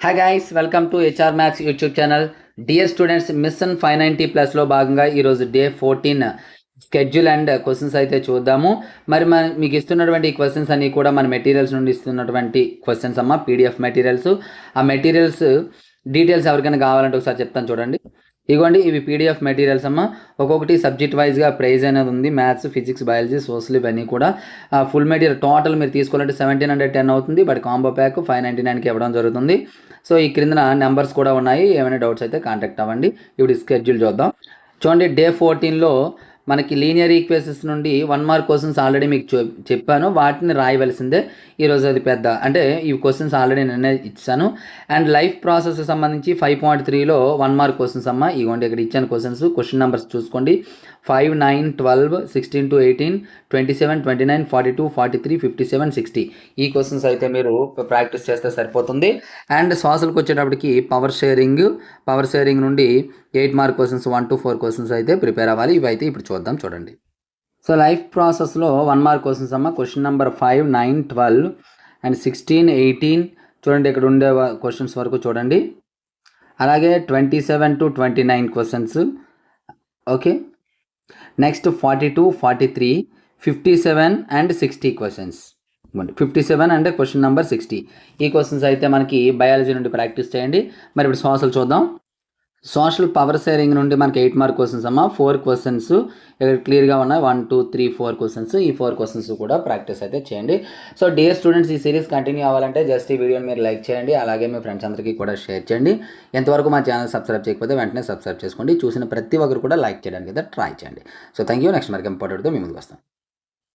Hi guys, welcome to HR maths YouTube channel. Dear students, mission 590+లో భాగంగా ఈరోజు day 14 schedule and questions అయితే చూద్దాము. మరి మీకు ఇస్తున్నటువంటి ఈ క్వశ్చన్స్ అన్నీ కూడా మన మెటీరియల్స్ నుండి ఇస్తున్నటువంటి క్వశ్చన్స్ అమ్మ, పీడిఎఫ్ మెటీరియల్స్. ఆ మెటీరియల్స్ డీటెయిల్స్ ఎవరికైనా కావాలంటే ఒకసారి చెప్తాను చూడండి. ఇగోండి, ఇవి పీడిఎఫ్ మెటీరియల్స్ అమ్మ. ఒక్కొక్కటి సబ్జెక్ట్ వైజ్గా ప్రైజ్ అనేది ఉంది. మ్యాథ్స్, ఫిజిక్స్, బయాలజీ, సోషల్ ఇవన్నీ కూడా ఫుల్ మెటీరియల్ టోటల్ మీరు తీసుకోవాలంటే 1710 అవుతుంది. బట్ కాంబో ప్యాక్ 599కి ఇవ్వడం జరుగుతుంది. సో ఈ క్రిందన నెంబర్స్ కూడా ఉన్నాయి. ఏమైనా డౌట్స్ అయితే కాంటాక్ట్ అవ్వండి. ఇప్పుడు స్కెడ్యూల్ చూద్దాం. చూడండి, డే 14లో మనకి లీనియర్ ఈక్వేషన్స్ నుండి 1 మార్క్ క్వశ్చన్స్ ఆల్రెడీ మీకు చెప్పాను. వాటిని రాయవలసిందే. ఈరోజు అది పెద్ద అంటే ఈ క్వశ్చన్స్ ఆల్రెడీ నేనే ఇచ్చాను. అండ్ లైఫ్ ప్రాసెస్ సంబంధించి 5.3లో 1 మార్క్ క్వశ్చన్స్ అమ్మ. ఇవ్వండి, ఇక్కడ ఇచ్చాను క్వశ్చన్స్. క్వశ్చన్ నెంబర్స్ చూసుకోండి. 5, 9, 12, 16 to 18, 27, 29, 42, 43, 57, 60. ఈ క్వశ్చన్స్ అయితే మీరు ప్రాక్టీస్ చేస్తే సరిపోతుంది. అండ్ సోషల్కి వచ్చేటప్పటికి పవర్ షేరింగ్ నుండి 8 మార్క్ క్వశ్చన్స్ 1 to 4 క్వశ్చన్స్ అయితే ప్రిపేర్ అవ్వాలి. ఇవైతే ఇప్పుడు చూద్దాం చూడండి. సో లైఫ్ ప్రాసెస్లో 1 మార్క్ క్వశ్చన్స్ అమ్మ. క్వశ్చన్ నెంబర్ 5, 9, 12 అండ్ 16, 18 చూడండి. ఇక్కడ ఉండే క్వశ్చన్స్ వరకు చూడండి. అలాగే 27 to 29 questions. Okay, next 42, 43, 57 and 60 questions. 57 అంటే క్వశ్చన్ నెంబర్ 60. ఈ క్వశ్చన్స్ అయితే మనకి బయాలజీ నుండి ప్రాక్టీస్ చేయండి. మరి ఇప్పుడు సోషల్ చూద్దాం. సోషల్ పవర్ షేరింగ్ నుండి మనకి 8 మార్క్ క్వశ్చన్స్ అమ్మ. 4 క్వశ్చన్స్ ఇక్కడ క్లియర్గా ఉన్నాయి. 1, 2, 3, 4 క్వశ్చన్స్. ఈ 4 క్వశ్చన్స్ కూడా ప్రాక్టీస్ అయితే చేయండి. సో డియర్ స్టూడెంట్స్, ఈ సిరీస్ కంటిన్యూ అవ్వాలంటే జస్ట్ ఈ వీడియోని మీరు లైక్ చేయండి. అలాగే మీ ఫ్రెండ్స్ అందరికీ కూడా షేర్ చేయండి. ఎంతవరకు మా ఛానల్ సబ్స్క్రైబ్ చేయకపోతే వెంటనే సబ్స్క్రైబ్ చేసుకోండి. చూసిన ప్రతి ఒక్కరు కూడా లైక్ చేయడానికి అయితే ట్రై చేయండి. So thank you. నెక్స్ట్ మరికి ఇంపార్టెంట్తో మీ ముందుకు వస్తాం.